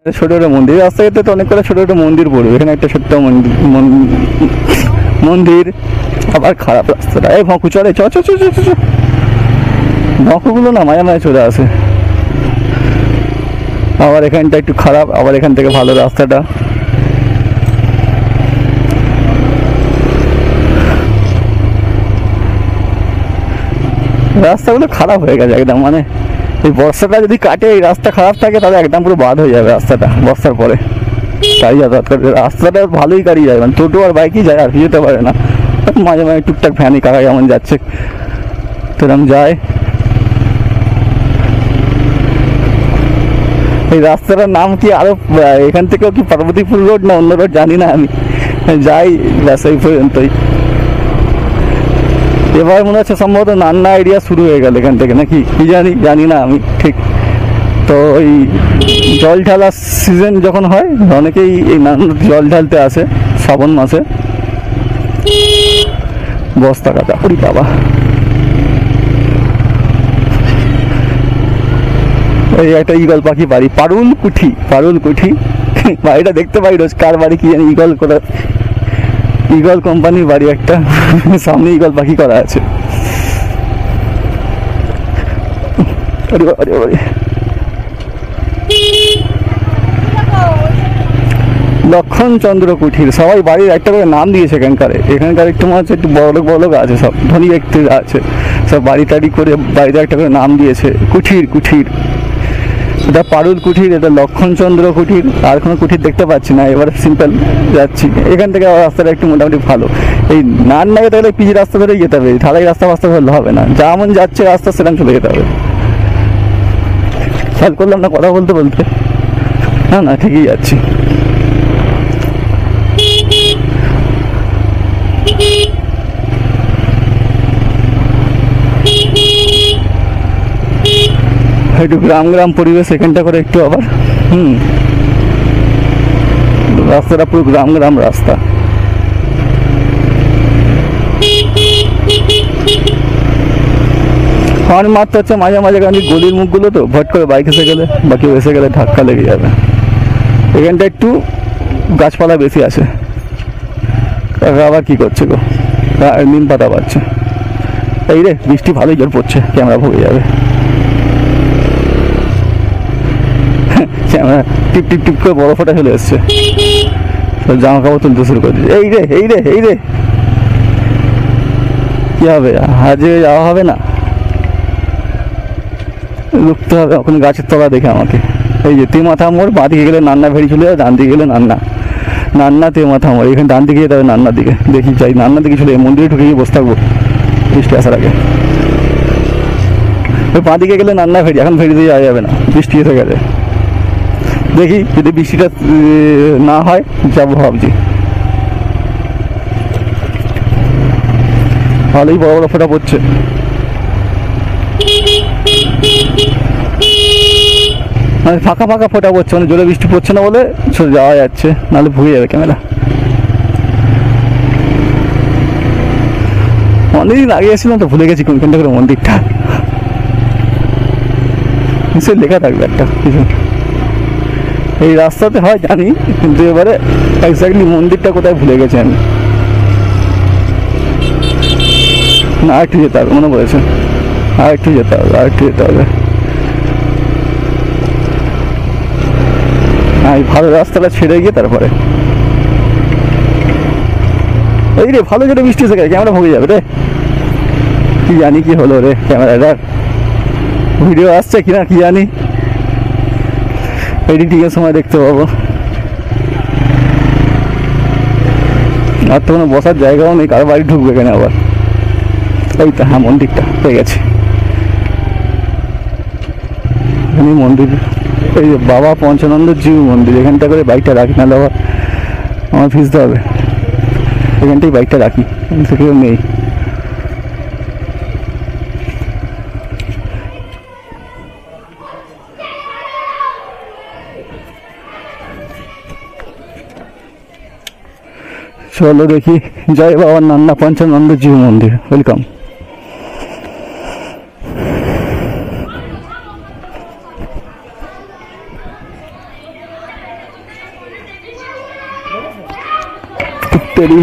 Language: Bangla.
ছোট ছোট মন্দির, রাস্তাঘাটে তো অনেক কটা ছোট ছোট মন্দির পড়বে, এখানে একটা ছোট্ট মন্দির। আবার খারাপ রাস্তাটা, এই ভঁকু চলে, চ চ চ চ চ। ভঁকুগুলো না মাঝে মাঝে চলে আসে। আবার এখানটা একটু খারাপ, আবার এখান থেকে ভালো রাস্তাটা। রাস্তাগুলো খারাপ হয়ে গেছে একদম, মানে এই বর্ষাটা যদি কাটে, এই রাস্তা খারাপ থাকে তাহলে একদম পুরো বাদ হয়ে যাবে রাস্তাটা বর্ষার পরে। গাড়ি যাতায়াত করে রাস্তাটা ভালোই গাড়ি যায়, মানে টোটো আর বাইকই যায়, আর কি যেতে পারে না। মাঝে মাঝে টুকটাক ভ্যানি কাকা যেমন যাচ্ছে সেরকম যায়। এই রাস্তাটার নাম কি আরো, এখান থেকেও কি পার্বতীপুর রোড না অন্য রোড জানি না, আমি যাই ব্যাস এই পর্যন্তই। এবার মনে হচ্ছে সম্ভবত নান্না এরিয়া শুরু হয়ে গেল এখান থেকে, নাকি কি জানি না আমি ঠিক। তো ওই জল ঢালার সিজন যখন হয় অনেকেই এই নান্না জল ঢালতে আসে শ্রাবণ মাসে। বস্তা কাটা ওরে বাবা। ওই একটা ইগল পাখি বাড়ি, পারুল কুঠি বাড়িটা দেখতে পাই রোজ, কার বাড়ি কি জানি, ইগল কোম্পানির বাড়ি একটা, সামনে ইগল পাখি করা আছে। লক্ষণচন্দ্র কুঠির, সবাই বাড়ির একটা করে নাম দিয়েছে এখানকার একটু মনে হচ্ছে একটু বড়লোক আছে, সব ধনী ব্যক্তিরা আছে, সব বাড়ি টাড়ি করে বাড়িতে একটা করে নাম দিয়েছে কুঠির। এটা পারুল কুঠির, এটা লক্ষণচন্দ্র কুঠির, আর কোনো কুঠির দেখতে পাচ্ছি না। এবার সিম্পল যাচ্ছি, এখান থেকে রাস্তাটা একটু মোটামুটি ভালো। এই নান্নাকে তাহলে পিচ রাস্তা ধরেই যেতে হবে, ঢালাই রাস্তা ধরলে হবে না, যেমন যাচ্ছে রাস্তা সেরকম চলে যেতে হবে। খেয়াল করলাম না কথা বলতে না ঠিকই যাচ্ছি। একটু গ্রাম পরিবেশ এখানটা করে একটু আবার রাস্তাটা পুরো গ্রাম রাস্তা। হর্ন মারতে হচ্ছে মাঝে মাঝে, কারণ গলির মুখগুলো তো ভট করে বাইক এসে গেলে বা কেউ এসে গেলে ধাক্কা লেগে যাবে। এখানটা একটু গাছপালা বেশি আছে। আবার কি করছে গো, নিম পাতা পাচ্ছে। এই রে বৃষ্টি ভালোই জোর পড়ছে, ক্যামেরা ভরে যাবে। ক্যামেরা টিপ টিপ টিপ করে বড় ফোটা চলে এসছে, জামা কাপড় তুলতে শুরু করে দিচ্ছে। এই রে কি হবে, আজকে যাওয়া হবে না, রুখতে হবে ওখানে গাছের তলা দেখে আমাকে। এই যে তেমাথা মোড়, বাঁ দিকে গেলে নান্না ভেড়ি চলে যাবে, ডান দিকে গেলে নান্না তেমাথা মোড়। এখানে ডান দিকে যেতে হবে নান্নার দিকে, দেখি যাই নান্নার দিকে চলে যাই, মন্দিরে ঢুকে গিয়ে বসে থাকবো বৃষ্টি আসার আগে। ওই বাঁ দিকে গেলে নান্না ভেড়ি, এখন ভেড়িতে যাওয়া যাবে না, বৃষ্টি এসে গেছে। দেখি যদি বৃষ্টিটা না হয় যাবো ভাবছি। ভালোই বড় ফোঁটা পড়ছে। মানে ফাঁকা ফোঁটা পড়ছে, মানে জোরে বৃষ্টি পড়ছে না বলে যাওয়া যাচ্ছে, নাহলে ভুগে যাবে ক্যামেরা। অনেকদিন আগে এসেছিলাম তো ভুলে গেছি কোনখানটা করে মন্দিরটা, নিশ্চয়ই লেখা থাকবে একটা কিছু। এই রাস্তাতে হয় জানি, কিন্তু এবারে এক্স্যাক্টলি মন্দিরটা কোথায় ভুলে গেছি আমি। না আরেকটু যেতে হবে, মনে পড়েছে, আরেকটু যেতে হবে। হ্যাঁ এই ভালো রাস্তাটা ছেড়ে গিয়ে তারপরে। এই রে ভালো জোরে বৃষ্টি এসে গেছে, ক্যামেরা ভুগে যাবে রে, কি জানি কি হলো রে ক্যামেরাটার, ভিডিও আসছে কিনা কি জানি, এডিটিংয়ের সময় দেখতে পাবো। আর তো কোনো বসার জায়গাও নেই, কারো বাড়ি ঢুকবে এখানে আবার। ওই তো হ্যাঁ মন্দিরটা পেয়ে গেছে, এখানে মন্দির। এই যে বাবা পঞ্চানন্দ জিউ মন্দির, এখানটা করে বাইকটা রাখি, নাহলে আবার আমার ভিজতে হবে। এখানটাই বাইকটা রাখি, কেউ নেই। চলো দেখি, জয় বাবা নান্না পঞ্চানন্দ জিউ মন্দির, ওয়েলকাম। তেরি